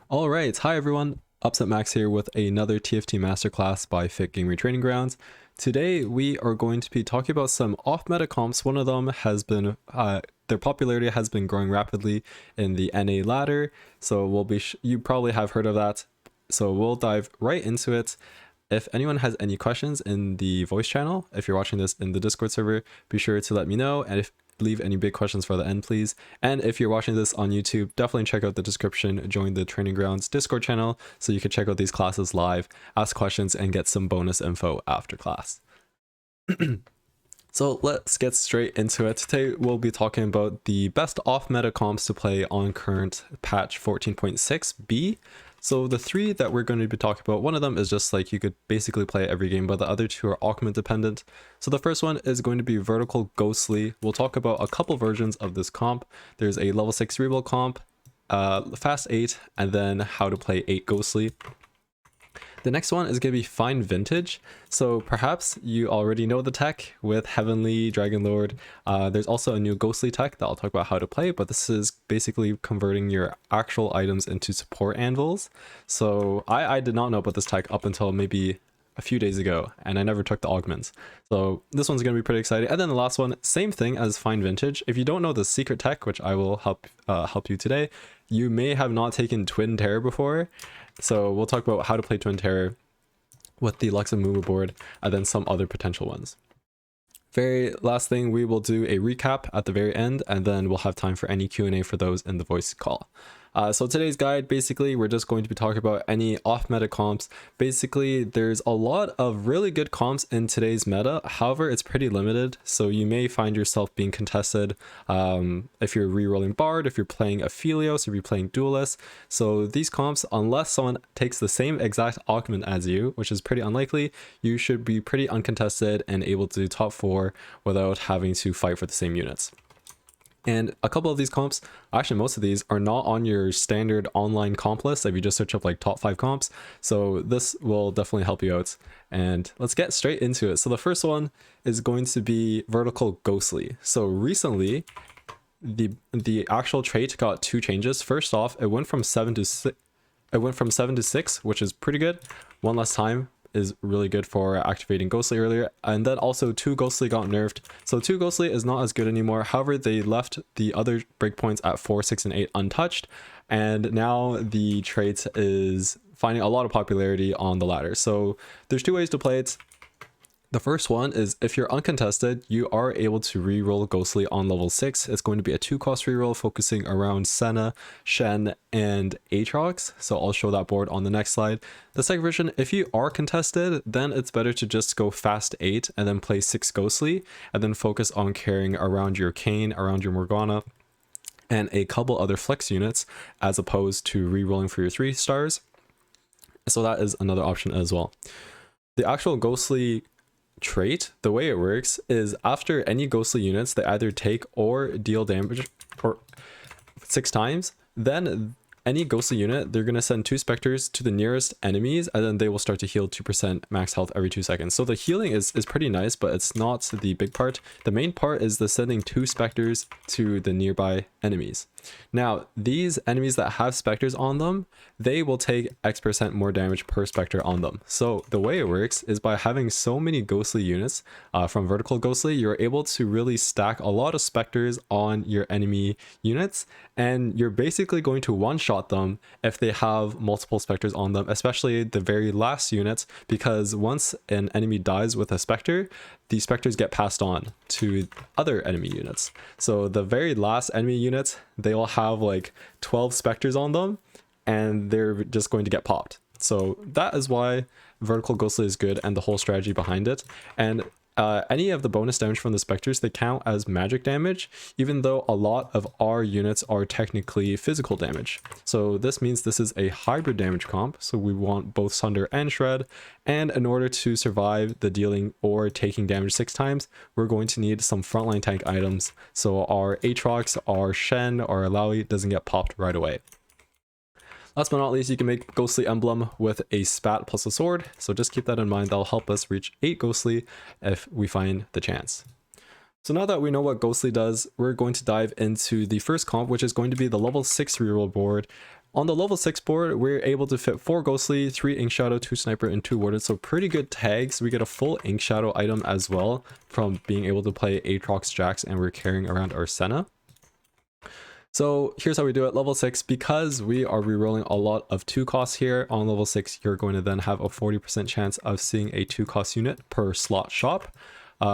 All right, hi everyone. Upsetmax here with another TFT Masterclass by Fit Gamer Training Grounds. Today we are going to be talking about some off-meta comps. One of them has been, their popularity has been growing rapidly in the NA ladder. So you probably have heard of that. So we'll dive right into it. If anyone has any questions in the voice channel, if you're watching this in the Discord server, be sure to let me know. And if leave any big questions for the end, please. And if you're watching this on YouTube, definitely check out the description, join the Training Grounds Discord channel so you can check out these classes live, ask questions, and get some bonus info after class. So let's get straight into it. Today we'll be talking about the best off-meta comps to play on current patch 14.6b. So the three that we're going to be talking about, one of them is just like you could basically play every game, but the other two are augment dependent. So the first one is going to be Vertical Ghostly. We'll talk about a couple versions of this comp. There's a level 6 reroll comp, fast 8, and then how to play 8 Ghostly. The next one is going to be Fine Vintage. So perhaps you already know the tech with Heavenly, Dragon Lord. There's also a new Ghostly tech that I'll talk about how to play, but this is basically converting your actual items into support anvils. So I did not know about this tech up until maybe a few days ago, and I never took the augments. So this one's going to be pretty exciting. And then the last one, same thing as Fine Vintage. If you don't know the secret tech, which I will help you today, you may have not taken Twin Terror before. So we'll talk about how to play Twin Terror with the Lux Amumu Board and then some other potential ones. Very last thing, we will do a recap at the very end, and then we'll have time for any Q&A for those in the voice call. So today's guide, basically, we're just going to be talking about any off-meta comps. Basically, there's a lot of really good comps in today's meta. However, it's pretty limited, so you may find yourself being contested if you're re-rolling Bard, if you're playing Aphelios, if you're playing Duelist. So these comps, unless someone takes the same exact augment as you, which is pretty unlikely, you should be pretty uncontested and able to do top 4 without having to fight for the same units. And a couple of these comps, actually most of these, are not on your standard online comp list if you just search up like top 5 comps. So this will definitely help you out. And let's get straight into it. So the first one is going to be Vertical Ghostly. So recently, the actual trait got 2 changes. First off, it went from 7 to 6. It went from 7 to 6, which is pretty good. One less time is really good for activating Ghostly earlier. And then also 2 Ghostly got nerfed. So 2 Ghostly is not as good anymore. However, they left the other breakpoints at 4, 6, and 8 untouched. And now the trait is finding a lot of popularity on the ladder. So there's 2 ways to play it. The first one is if you're uncontested, you are able to reroll Ghostly on level 6. It's going to be a 2-cost reroll focusing around Senna, Shen, and Aatrox. So I'll show that board on the next slide. The second version, if you are contested, then it's better to just go fast 8 and then play 6 Ghostly and then focus on carrying around your Kayn, around your Morgana, and a couple other flex units as opposed to rerolling for your 3 stars. So that is another option as well. The actual Ghostly trait, the way it works is after any Ghostly units they either take or deal damage or 6 times, then any Ghostly unit, they're going to send 2 specters to the nearest enemies, and then they will start to heal 2% max health every 2 seconds. So the healing is pretty nice, but it's not the big part. The main part is the sending 2 specters to the nearby enemies. Now, these enemies that have specters on them, they will take X% more damage per specter on them. So the way it works is by having so many Ghostly units from Vertical Ghostly, you're able to really stack a lot of specters on your enemy units, and you're basically going to one-shot them if they have multiple specters on them, especially the very last units, because once an enemy dies with a specter, the specters get passed on to other enemy units. So the very last enemy units, they'll have like 12 specters on them, and they're just going to get popped. So that is why Vertical Ghostly is good and the whole strategy behind it. And any of the bonus damage from the specters, they count as magic damage, even though a lot of our units are technically physical damage. So this means this is a hybrid damage comp, so we want both Sunder and Shred, and in order to survive the dealing or taking damage 6 times, we're going to need some frontline tank items, so our Aatrox, our Shen, or our Lowy doesn't get popped right away. Last but not least, you can make Ghostly Emblem with a spat plus a sword, so just keep that in mind. That'll help us reach 8 Ghostly if we find the chance. So now that we know what Ghostly does, we're going to dive into the first comp, which is going to be the level 6 reroll board, On the level 6 board, we're able to fit 4 Ghostly, 3 Ink Shadow, 2 Sniper, and 2 Warded, so pretty good tags. We get a full Ink Shadow item as well from being able to play Aatrox Jax, and we're carrying around our Senna. So here's how we do it. Level 6, because we are rerolling a lot of 2 costs here, on level 6 you're going to then have a 40% chance of seeing a 2 cost unit per slot shop.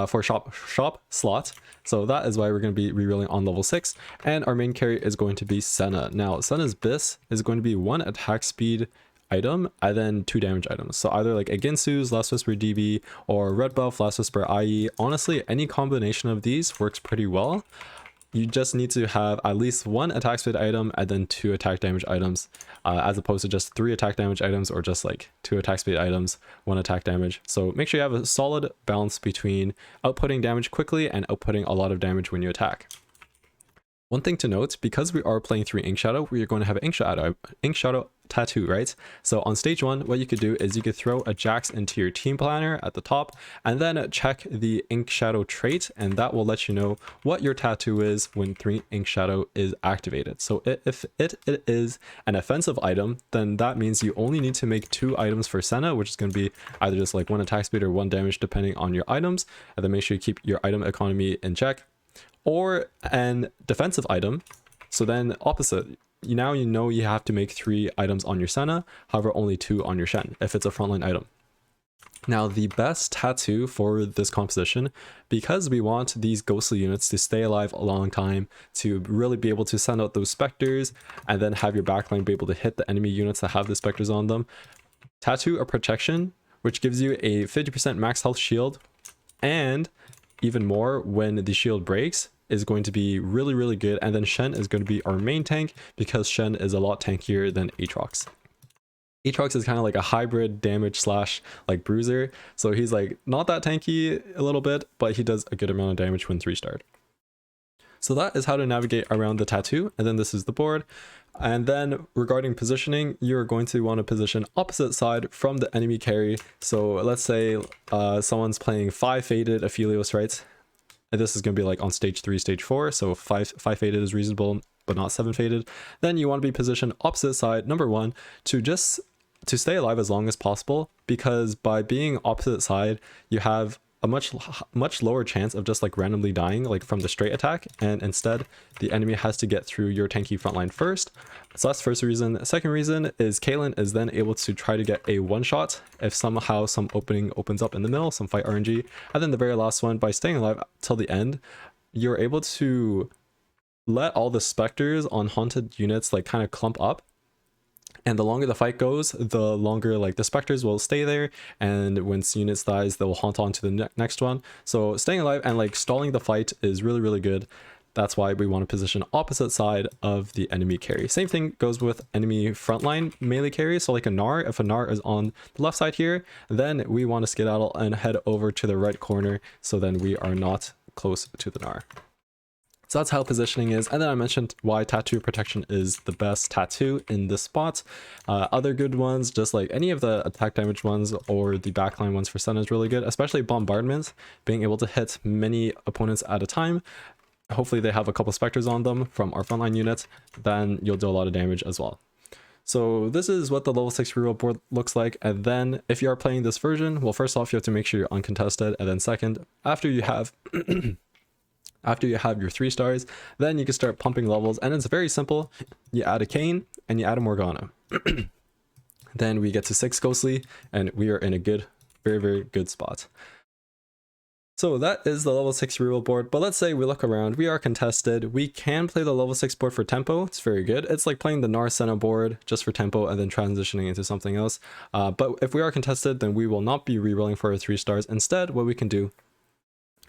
For shop slot. So that is why we're going to be rerolling on level 6, and our main carry is going to be Senna. Now Senna's BIS is going to be 1 attack speed item and then 2 damage items, so either like a Ginsu's Last Whisper DB or Red Buff Last Whisper IE. Honestly, any combination of these works pretty well. You just need to have at least 1 attack speed item and then 2 attack damage items, as opposed to just 3 attack damage items or just like 2 attack speed items, 1 attack damage. So make sure you have a solid balance between outputting damage quickly and outputting a lot of damage when you attack. One thing to note, because we are playing 3 Ink Shadow, we are going to have an Ink Shadow tattoo, right? So on stage 1, what you could do is you could throw a Jax into your team planner at the top, and then check the Ink Shadow trait, and that will let you know what your tattoo is when 3 Ink Shadow is activated. So if it is an offensive item, then that means you only need to make 2 items for Senna, which is going to be either just like 1 attack speed or 1 damage depending on your items, and then make sure you keep your item economy in check. Or an defensive item, so then opposite, now you know you have to make 3 items on your Senna, however only 2 on your Shen if it's a frontline item. Now the best tattoo for this composition, because we want these ghostly units to stay alive a long time, to really be able to send out those specters and then have your backline be able to hit the enemy units that have the specters on them, tattoo a protection, which gives you a 50% max health shield, and even more when the shield breaks, is going to be really, really good. And then Shen is going to be our main tank, because Shen is a lot tankier than Aatrox. Aatrox is kind of like a hybrid damage slash like bruiser, so he's like not that tanky a little bit, but he does a good amount of damage when 3-starred. So that is how to navigate around the tattoo, and then this is the board. And then regarding positioning, you're going to want to position opposite side from the enemy carry. So let's say someone's playing 5 faded Aphelios, right? And this is going to be like on stage 3, stage 4. So 5 faded is reasonable, but not 7 faded. Then you want to be positioned opposite side, number 1, to stay alive as long as possible, because by being opposite side, you have a much lower chance of just like randomly dying like from the straight attack, and instead the enemy has to get through your tanky frontline first. So that's the first reason. Second reason is Caitlyn is then able to try to get a one-shot if somehow some opening opens up in the middle, some fight RNG. And then the very last one, by staying alive till the end, you're able to let all the specters on haunted units like kind of clump up. And the longer the fight goes, the longer like the specters will stay there, and when units dies, they will haunt on to the next one. So staying alive and like stalling the fight is really, really good. That's why we want to position opposite side of the enemy carry. Same thing goes with enemy frontline melee carry. So like a Gnar, if a Gnar is on the left side here, then we want to skedaddle and head over to the right corner, so then we are not close to the Gnar. So that's how positioning is. And then I mentioned why tattoo protection is the best tattoo in this spot. Other good ones, just like any of the attack damage ones or the backline ones for Senna is really good, especially bombardments, being able to hit many opponents at a time. Hopefully they have a couple specters on them from our frontline units, then you'll do a lot of damage as well. So this is what the level 6 reroll board looks like. And then if you are playing this version, well, first off, you have to make sure you're uncontested. And then second, after you have your 3 stars, then you can start pumping levels, and it's very simple. You add a Kayn and you add a Morgana. Then we get to 6 Ghostly, and we are in a good, very, very good spot. So that is the level 6 reroll board, but let's say we look around, we are contested. We can play the level 6 board for tempo. It's very good. It's like playing the Gnar Senna board just for tempo and then transitioning into something else. But if we are contested, then we will not be rerolling for our 3 stars. Instead, what we can do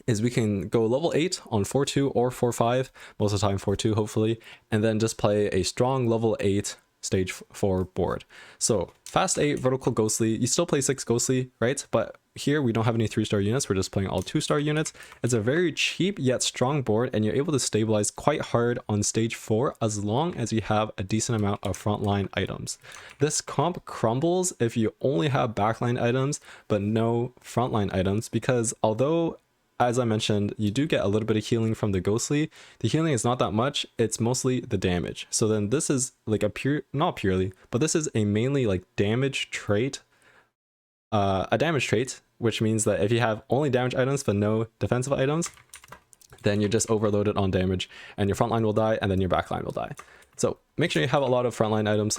is we can go level 8 on 4-2 or 4-5, most of the time 4-2 hopefully, and then just play a strong level 8 stage 4 board. So fast 8 vertical Ghostly, you still play 6 Ghostly, right? But here we don't have any 3-star units, we're just playing all 2-star units. It's a very cheap yet strong board, and you're able to stabilize quite hard on stage 4 as long as you have a decent amount of frontline items. This comp crumbles if you only have backline items but no frontline items, because although as I mentioned, you do get a little bit of healing from the Ghostly. The healing is not that much, it's mostly the damage. So then this is like a not purely, but this is a mainly like damage trait. A damage trait, which means that if you have only damage items but no defensive items, then you're just overloaded on damage and your frontline will die and then your backline will die. So make sure you have a lot of frontline items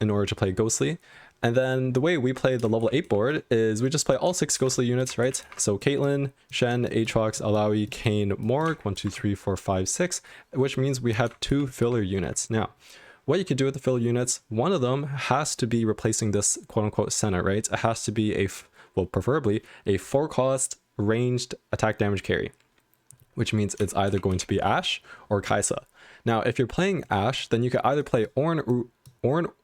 in order to play Ghostly. And then the way we play the level 8 board is we just play all 6 Ghostly units, right? So Caitlyn, Shen, Aatrox, Alawi, Kayn, Morg, 1, 2, 3, 4, 5, 6, which means we have 2 filler units. Now, what you can do with the filler units, one of them has to be replacing this quote-unquote Senna, right? It has to be well, preferably a 4-cost ranged attack damage carry, which means it's either going to be Ashe or Kai'Sa. Now, if you're playing Ashe, then you could either play Ornn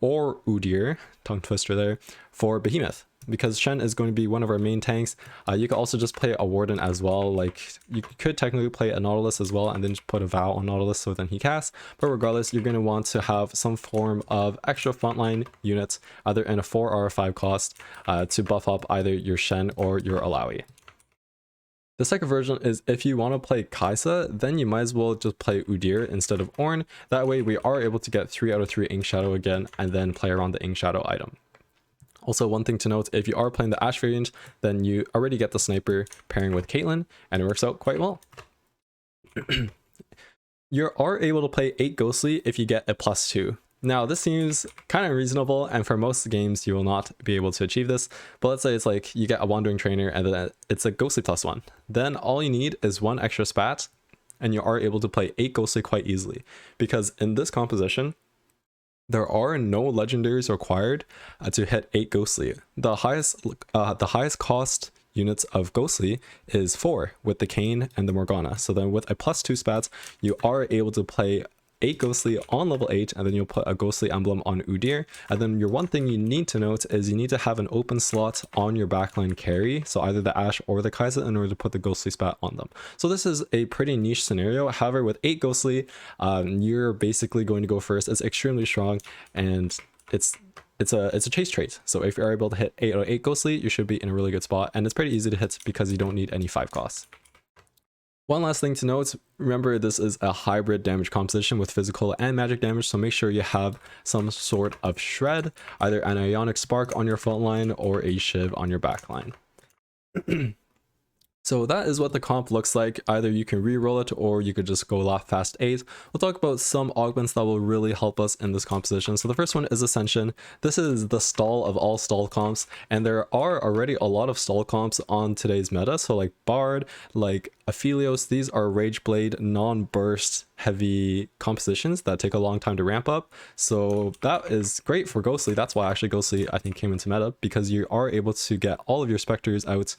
or Udyr, tongue twister there, for Behemoth, because Shen is going to be one of our main tanks. You could also just play a Warden as well. Like, you could technically play a Nautilus as well and then just put a Vow on Nautilus so then he casts. But regardless, you're going to want to have some form of extra frontline units, either in a 4 or a 5 cost, to buff up either your Shen or your Alawi. The second version is if you want to play Kai'Sa, then you might as well just play Udyr instead of Ornn. That way we are able to get 3 out of 3 Ink Shadow again and then play around the Ink Shadow item. Also, one thing to note, if you are playing the Ashe variant, then you already get the Sniper pairing with Caitlyn, and it works out quite well. You are able to play 8 Ghostly if you get a +2. Now, this seems kind of reasonable, and for most games, you will not be able to achieve this. But let's say it's like you get a Wandering Trainer, and then it's a Ghostly +1. Then all you need is 1 extra spat, and you are able to play 8 Ghostly quite easily. Because in this composition, there are no legendaries required to hit 8 Ghostly. The highest cost units of Ghostly is 4 with the Kayn and the Morgana. So then with a +2 spats, you are able to play 8 Ghostly on level 8, and then you'll put a Ghostly emblem on Udyr. And then your one thing you need to note is you need to have an open slot on your backline carry, so either the Ashe or the Kai'Sa, in order to put the Ghostly spat on them. So this is a pretty niche scenario. However, with 8 Ghostly, you're basically going to go first. It's extremely strong, and it's a chase trait. So if you're able to hit 8 out of 8 Ghostly, you should be in a really good spot, and it's pretty easy to hit because you don't need any 5 costs. One last thing to note, remember this is a hybrid damage composition with physical and magic damage, so make sure you have some sort of shred, either an Ionic Spark on your front line or a Shiv on your back line. So that is what the comp looks like. Either you can re-roll it or you could just go fast 8. We'll talk about some augments that will really help us in this composition. So the first one is Ascension. This is the stall of all stall comps, and there are already a lot of stall comps on today's meta. So like Bard, like Aphelios, these are Rage Blade non-burst heavy compositions that take a long time to ramp up. So that is great for Ghostly. That's why actually Ghostly I think came into meta, because you are able to get all of your Spectres out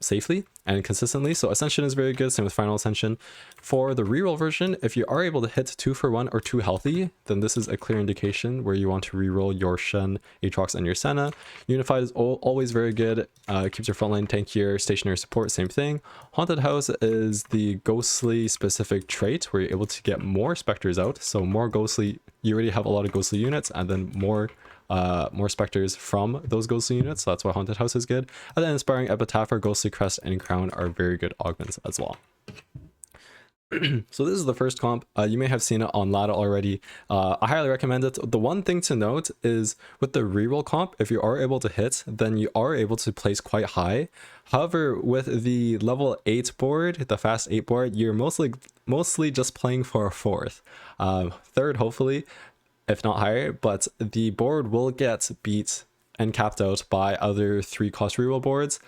safely and consistently. So Ascension is very good, same with Final Ascension. For the reroll version, if you are able to hit 2 for 1 or 2 healthy, then this is a clear indication where you want to reroll your Shen, Aatrox, and your Senna. Unified is always very good, keeps your frontline tankier. Stationary support, same thing. Haunted House is the Ghostly specific trait where you're able to get more Spectres out. So more Ghostly, you already have a lot of Ghostly units, and then more Spectres from those Ghostly units, so that's why Haunted House is good. And then Inspiring Epitaph, Ghostly Crest, and Crown are very good augments as well. So this is the first comp. You may have seen it on Ladder already. I highly recommend it. The one thing to note is with the reroll comp, if you are able to hit, then you are able to place quite high. However, with the level 8 board, the fast 8 board, you're mostly just playing for a 4th. 3rd, hopefully, if not higher, but the board will get beat and capped out by other 3-cost reroll boards.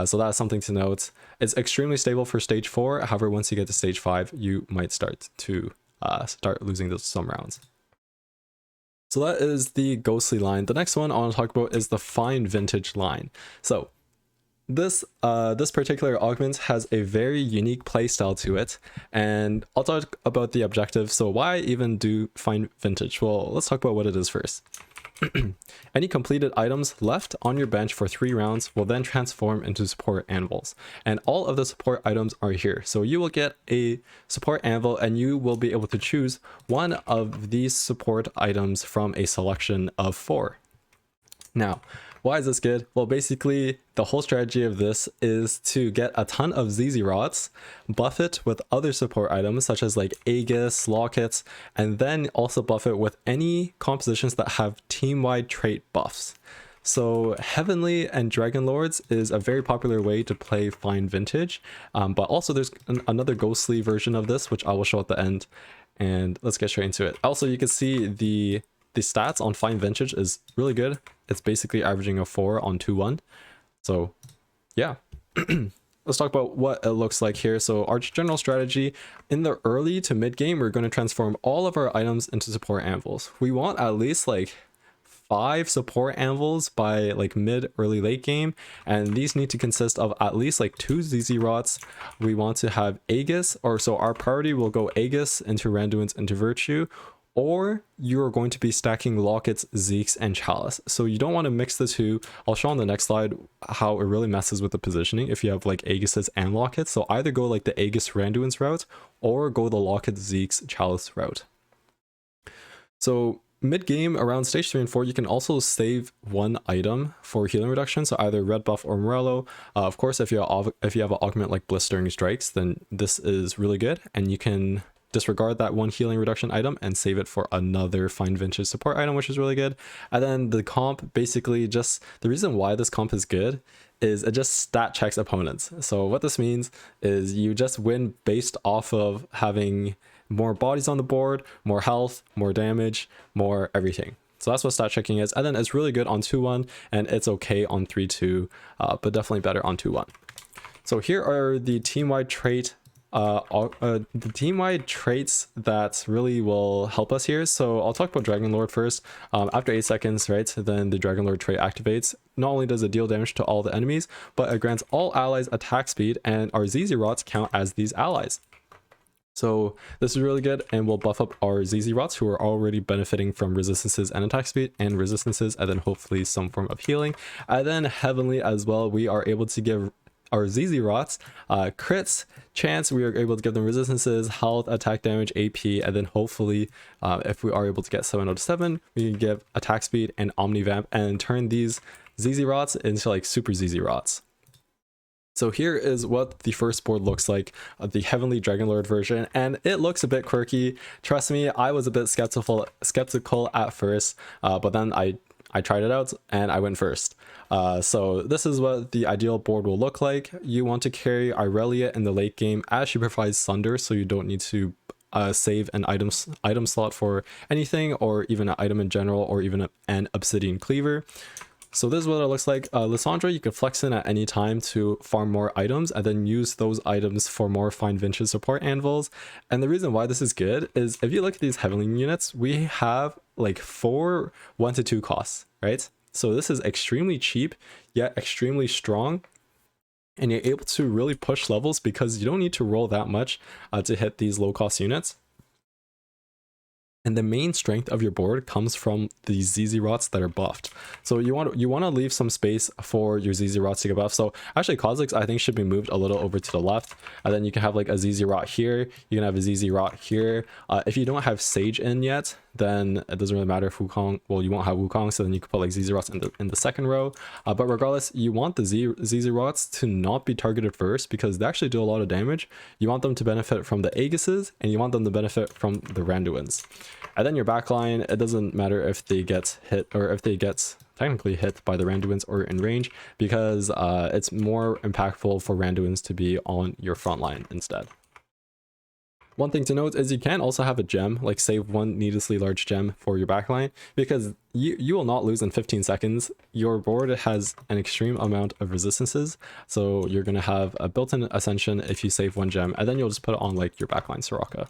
So that's something to note. It's extremely stable for stage 4. However, once you get to stage 5, you might start to losing some rounds. So that is the Ghostly line. The next one I want to talk about is the Fine Vintage line. So this particular augment has a very unique playstyle to it, and I'll talk about the objective. So why even do Fine Vintage? Well, let's talk about what it is first. Any completed items left on your bench for 3 rounds will then transform into support anvils, and all of the support items are here. So you will get a support anvil, and you will be able to choose one of these support items from a selection of 4. Now, Why is this good? Well, basically, the whole strategy of this is to get a ton of ZZ Rots, buff it with other support items such as like Aegis, Lockets, and then also buff it with any compositions that have team-wide trait buffs. So Heavenly and Dragon Lords is a very popular way to play Fine Vintage, but also there's another ghostly version of this, which I will show at the end, and let's get straight into it. Also, you can see the stats on Fine Vintage is really good. It's basically averaging a 4 on 2-1. So yeah, let's talk about what it looks like here. So our general strategy in the early to mid game, we're going to transform all of our items into support anvils. We want at least like 5 support anvils by like mid early late game, and these need to consist of at least like 2 ZZ Rots. We want to have Aegis, or so our priority will go Aegis into Randuin's into Virtue, or you're going to be stacking Lockets, Zeeks, and Chalice. So you don't want to mix the two. I'll show on the next slide how it really messes with the positioning if you have like Aegises and Lockets. So either go like the Aegis Randuin's route or go the Lockets, Zeeks, Chalice route. So mid-game around stage 3 and 4, you can also save 1 item for healing reduction, so either red buff or Morello. Of course, if you have an augment like Blistering Strikes, then this is really good, and you can disregard that 1 healing reduction item and save it for another Fine Vintage support item, which is really good. And then the comp, basically just the reason why this comp is good is it just stat checks opponents. So what this means is you just win based off of having more bodies on the board, more health, more damage, more everything. So that's what stat checking is. And then it's really good on 2-1, and it's okay on 3-2, but definitely better on 2-1. So here are the team-wide traits that really will help us here. So I'll talk about Dragon Lord first. After 8 seconds, right, then the Dragon Lord trait activates. Not only does it deal damage to all the enemies, but it grants all allies attack speed, and our ZZ Rots count as these allies. So this is really good, and we'll buff up our ZZ Rots who are already benefiting from resistances and attack speed and resistances, and then hopefully some form of healing. And then Heavenly as well, we are able to give our ZZ Rots crits, chance, we are able to give them resistances, health, attack damage, AP, and then hopefully if we are able to get 7 out of 7, we can give attack speed and Omnivamp and turn these ZZ Rots into like super ZZ Rots. So here is what the first board looks like, the Heavenly Dragon Lord version, and it looks a bit quirky. Trust me, I was a bit skeptical at first, but then I tried it out and I went first. So this is what the ideal board will look like. You want to carry Irelia in the late game as she provides Thunder, so you don't need to save an item slot for anything, or even an item in general, or even an Obsidian Cleaver. So this is what it looks like. Lysandra, you can flex in at any time to farm more items and then use those items for more Fine Vintage support anvils. And the reason why this is good is if you look at these Heavenly units, we have like 4 1-2 costs, right? So this is extremely cheap, yet extremely strong. And you're able to really push levels because you don't need to roll that much to hit these low cost units. And the main strength of your board comes from the ZZ Rots that are buffed. So you want to leave some space for your ZZ Rots to get buffed. So actually Kozilek's I think should be moved a little over to the left, and then you can have like a ZZ Rot here, you can have a ZZ Rot here. If you don't have Sage in yet, then it doesn't really matter if Wukong, well, you won't have Wukong, so then you can put like ZZ Rots in the second row. But regardless, you want the ZZ Rots to not be targeted first because they actually do a lot of damage. You want them to benefit from the Aegises, and you want them to benefit from the Randuins. And then your backline, it doesn't matter if they get hit or if they get technically hit by the Randuins or in range, because it's more impactful for Randuins to be on your front line instead. One thing to note is you can also have a gem, like save 1 needlessly large gem for your backline, because you will not lose in 15 seconds. Your board has an extreme amount of resistances, so you're going to have a built-in Ascension if you save 1 gem, and then you'll just put it on like your backline Soraka.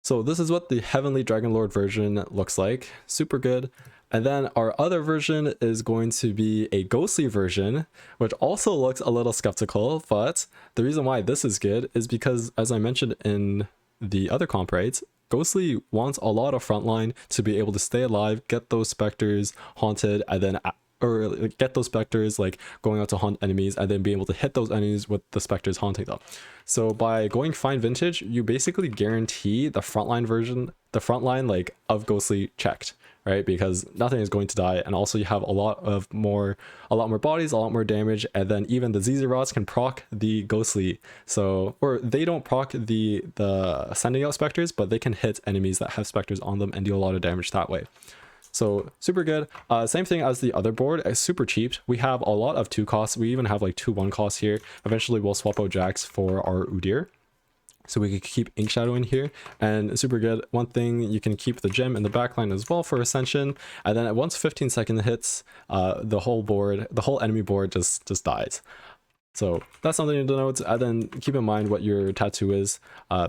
So this is what the Heavenly Dragon Lord version looks like. Super good. And then our other version is going to be a ghostly version, which also looks a little skeptical, but the reason why this is good is because, as I mentioned in the other comp rates, ghostly wants a lot of frontline to be able to stay alive, get those specters haunted, and then or get those specters like going out to haunt enemies, and then be able to hit those enemies with the specters haunting them. So by going Fine Vintage, you basically guarantee the frontline version, the frontline like of ghostly checked, right? Because nothing is going to die, and also you have a lot more bodies, a lot more damage, and then even the ZZ rods can proc the ghostly. So, or they don't proc the sending out specters, but they can hit enemies that have specters on them and do a lot of damage that way. So super good. Same thing as the other board. It's super cheap. We have a lot of 2 costs. We even have like 2 1 costs here. Eventually we'll swap out Jax for our Udyr, so we could keep Ink Shadow in here, and super good. One thing, you can keep the gem in the backline as well for Ascension, and then once 15-second hits, the whole enemy board just dies. So that's something to note. And then keep in mind what your tattoo is. Or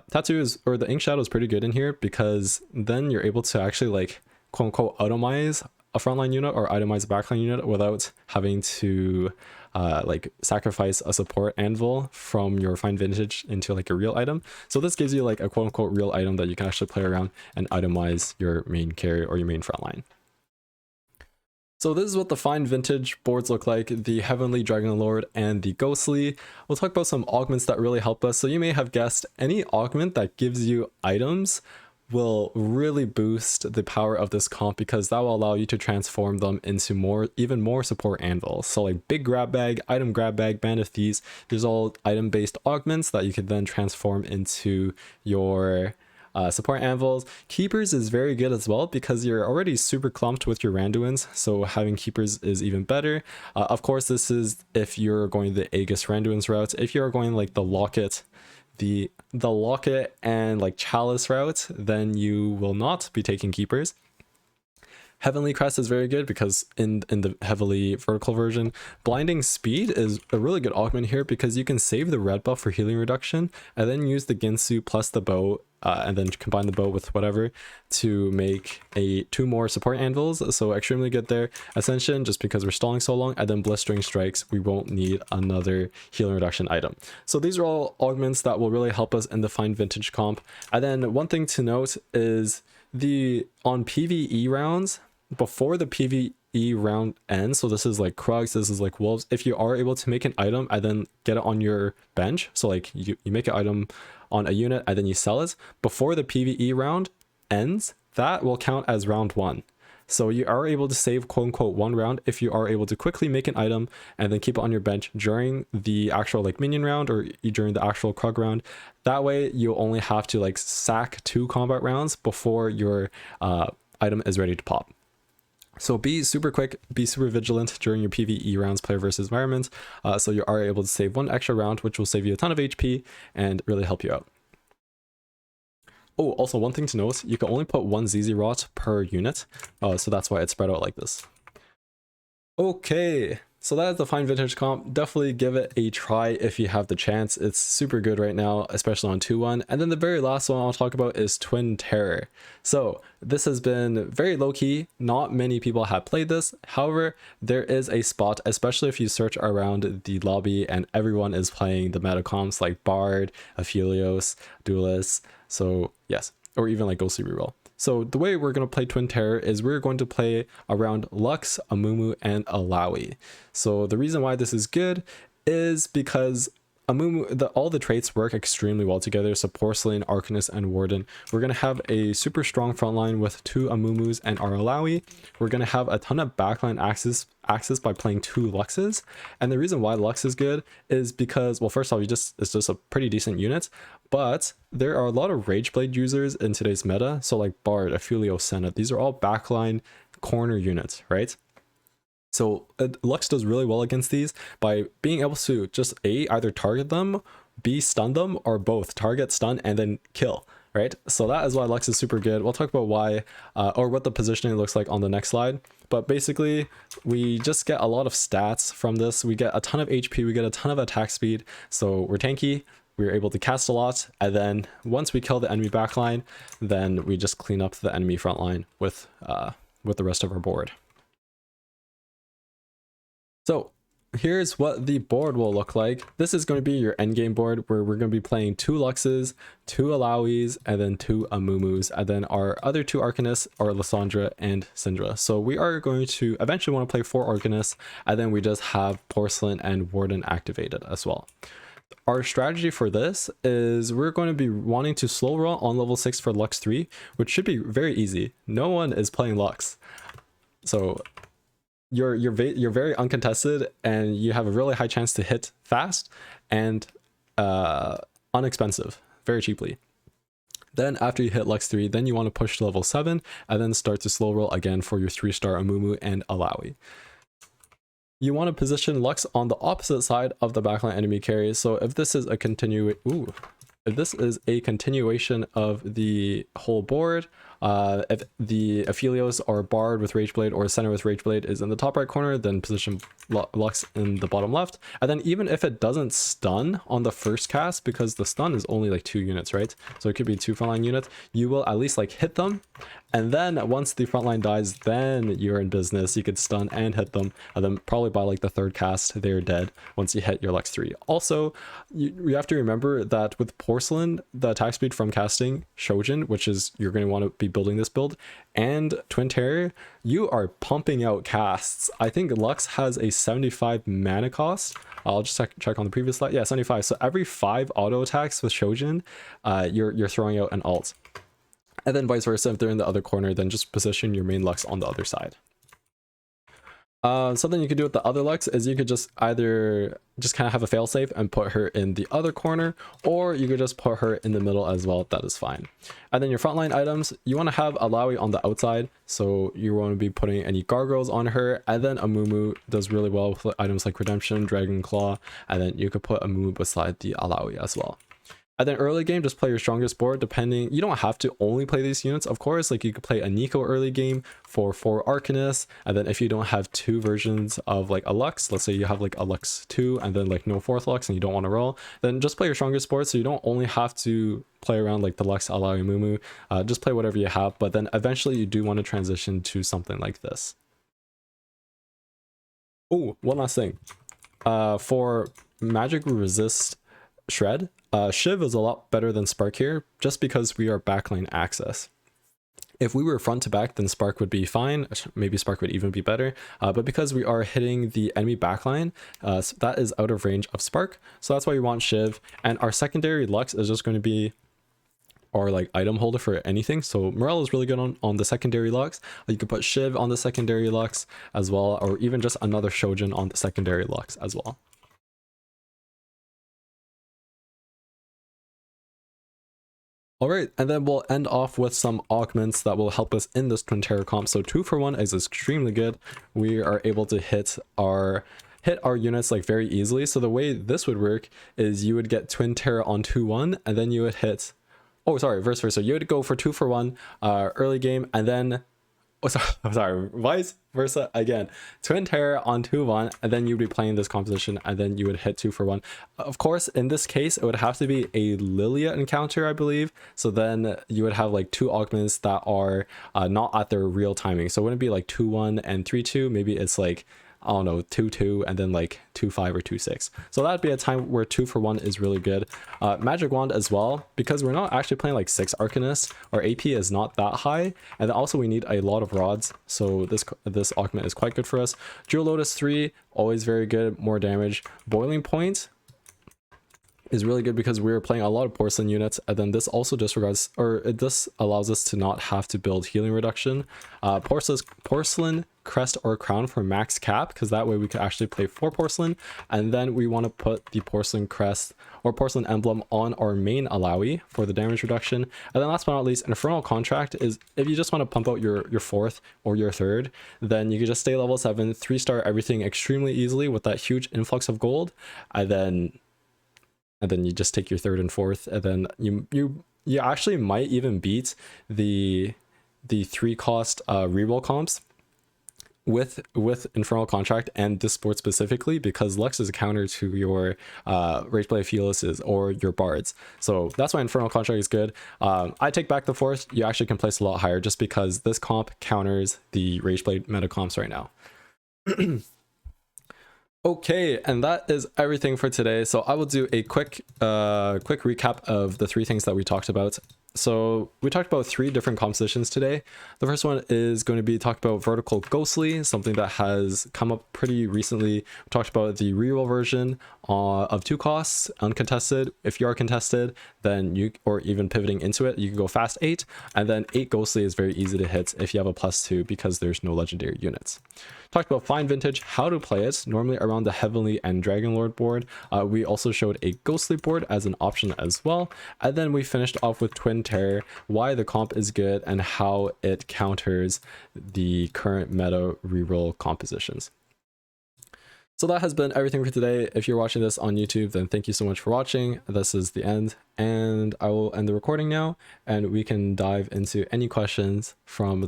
the Ink Shadow is pretty good in here, because then you're able to actually like quote unquote itemize a frontline unit or itemize a backline unit without having to like sacrifice a support anvil from your fine vintage into like a real item. So this gives you like a quote unquote real item that you can actually play around and itemize your main carry or your main frontline. So this is what the fine vintage boards look like, the Heavenly Dragon Lord and the Ghostly. We'll talk about some augments that really help us. So you may have guessed, any augment that gives you items will really boost the power of this comp, because that will allow you to transform them into even more support anvils. So like big grab bag, item grab bag, band of thieves, there's all item based augments that you could then transform into your support anvils. Keepers is very good as well, because you're already super clumped with your Randuins, so having keepers is even better. Of course, this is if you're going the Aegis Randuins route. If you're going like the Locket, the Locket and like Chalice route, then you will not be taking keepers. Heavenly Crest is very good, because in the heavily vertical version, Blinding Speed is a really good augment here, because you can save the red buff for healing reduction and then use the Ginsu plus the bow, and then combine the bow with whatever to make 2 more support anvils. So extremely good there. Ascension, just because we're stalling so long, and then Blistering Strikes, we won't need another healing reduction item. So these are all augments that will really help us in the fine vintage comp. And then one thing to note is on PvE rounds, before the PvE round ends, so this is like Krugs, this is like Wolves, if you are able to make an item and then get it on your bench, so like you make an item on a unit and then you sell it before the PvE round ends, that will count as round 1. So you are able to save quote unquote 1 round if you are able to quickly make an item and then keep it on your bench during the actual like minion round or during the actual Krug round. That way you'll only have to like sack 2 combat rounds before your item is ready to pop. So be super quick, be super vigilant during your PvE rounds, player versus environment, so you are able to save 1 extra round, which will save you a ton of HP and really help you out. Oh, also one thing to note, you can only put 1 ZZ Rot per unit, so that's why it's spread out like this. Okay, so that is the fine vintage comp. Definitely give it a try if you have the chance. It's super good right now, especially on 2-1. And then the very last one I'll talk about is Twin Terror. So this has been very low-key. Not many people have played this. However, there is a spot, especially if you search around the lobby and everyone is playing the meta comps like Bard, Aphelios, Duelist. So yes, or even like Ghostly Reroll. So the way we're going to play Twin Terror is we're going to play around Lux, Amumu, and Alawi. So the reason why this is good is because Amumu, all the traits work extremely well together. So Porcelain, Arcanist, and Warden. We're going to have a super strong frontline with 2 Amumus and our Alawi. We're going to have a ton of backline access by playing 2 Luxes. And the reason why Lux is good is because, well, first off, it's just a pretty decent unit. But there are a lot of Rageblade users in today's meta. So like Bard, Aphelios, Senna, these are all backline corner units, right? So Lux does really well against these by being able to just either target them, B, stun them, or both target, stun, and then kill, right? So that is why Lux is super good. We'll talk about why or what the positioning looks like on the next slide. But basically, we just get a lot of stats from this. We get a ton of HP, we get a ton of attack speed. So we're tanky, we're able to cast a lot, and then once we kill the enemy backline, then we just clean up the enemy front line with the rest of our board. So here's what the board will look like. This is going to be your endgame board, where we're going to be playing 2 Luxes, 2 Alawis, and then 2 Amumus, and then our other 2 Arcanists are Lysandra and Syndra. So we are going to eventually want to play 4 Arcanists, and then we just have Porcelain and Warden activated as well. our strategy for this is we're going to be wanting to slow roll on level 6 for Lux 3, which should be very easy. No one is playing Lux. So you're very uncontested and you have a really high chance to hit fast and unexpensive, very cheaply. Then after you hit Lux 3, then you want to push to level 7 and then start to slow roll again for your 3-star Amumu and Alawi. You want to position Lux on the opposite side of the backline enemy carry. So if this is a continuation of the whole board, if the Aphelios or Bard with Rageblade or Senna with Rageblade is in the top right corner, then position Lux in the bottom left. And then even if it doesn't stun on the first cast, because the stun is only like 2 units, right? So it could be 2 frontline units, you will at least like hit them. And then once the frontline dies, then you're in business. You could stun and hit them. And then probably by like the 3rd cast, they're dead once you hit your Lux 3. Also, you have to remember that with Porcelain, the attack speed from casting Shojin, which is you're going to want to be building this build, and Twin Terror, you are pumping out casts. I think Lux has a 75 mana cost. I'll just check on the previous slide. Yeah, 75. So every 5 auto attacks with Shojin, you're throwing out an alt. And then vice versa, if they're in the other corner, then just position your main Lux on the other side. Something you could do with the other Lux is you could just either just kind of have a failsafe and put her in the other corner, or you could just put her in the middle as well. That is fine. And then your frontline items, you want to have Alawi on the outside, so you want to be putting any gargoyles on her. And then Amumu does really well with items like Redemption, Dragon Claw, and then you could put Amumu beside the Alawi as well. And then early game, just play your strongest board, depending. You don't have to only play these units, of course. Like you could play a Nico early game for 4 Arcanists. And then if you don't have 2 versions of like a Lux, let's say you have like a Lux 2 and then like no 4th Lux and you don't want to roll, then just play your strongest board. So you don't only have to play around like the Lux, Alawi, Mumu. Just play whatever you have. But then eventually you do want to transition to something like this. Oh, one last thing. For magic resist shred, Shiv is a lot better than Spark here, just because we are backline access. If we were front to back, then Spark would be fine. Maybe Spark would even be better. But because we are hitting the enemy backline, that is out of range of Spark. So that's why we want Shiv. And our secondary Lux is just going to be our like item holder for anything. So Morel is really good on the secondary Lux. You could put Shiv on the secondary Lux as well, or even just another Shojin on the secondary Lux as well. All right, and then we'll end off with some augments that will help us in this Twin Terror comp. So 2 for 1 is extremely good. We are able to hit our units like very easily. So the way this would work is you would get Twin Terror on 2-1, and then you would hit, oh sorry, vice versa. You would go for 2 for 1 early game, and then vice versa again. Twin Terror on 2-1, and then you'd be playing this composition, and then you would hit 2 for 1. Of course, in this case, it would have to be a Lilia encounter, I believe. So then you would have like 2 augments that are not at their real timing. So it wouldn't be like 2-1 and 3-2. Maybe it's like, I don't know, 2-2 and then like 2-5 or 2-6. So that'd be a time where 2 for 1 is really good. Magic Wand as well, because we're not actually playing like 6 Arcanists. Our AP is not that high, and also we need a lot of rods. So this augment is quite good for us. Jewel Lotus 3, always very good, more damage. Boiling Point is really good because we're playing a lot of porcelain units, and then this also disregards, or this allows us to not have to build healing reduction. Porcelain crest or crown for max cap, because that way we could actually play 4 porcelain, and then we want to put the porcelain crest or porcelain emblem on our main Alawi for the damage reduction. And then last but not least, Infernal Contract is if you just want to pump out your 4th or your 3rd, then you can just stay level 7, 3-star everything extremely easily with that huge influx of gold, and then you just take your 3rd and 4th, and then you actually might even beat the 3-cost reroll comps with Infernal Contract and this board specifically, because Lux is a counter to your Rageblade Fearlesses or your Bards. So that's why Infernal Contract is good. I take back the 4th. You actually can place a lot higher just because this comp counters the Rageblade meta comps right now. Okay, and that is everything for today. So I will do a quick recap of the 3 things that we talked about. So we talked about 3 different compositions today. The first one is going to be talked about vertical ghostly, something that has come up pretty recently. We talked about the reroll version of 2 costs, uncontested. If you are contested, then you, or even pivoting into it, you can go fast 8, and then 8 ghostly is very easy to hit if you have a +2 because there's no legendary units. Talked about fine vintage, how to play it, normally around the Heavenly and Dragon Lord board. We also showed a ghostly board as an option as well, and then we finished off with Twin Terror, why the comp is good and how it counters the current meta reroll compositions. So that has been everything for today. If you're watching this on YouTube, then thank you so much for watching. This is the end, and I will end the recording now, and we can dive into any questions from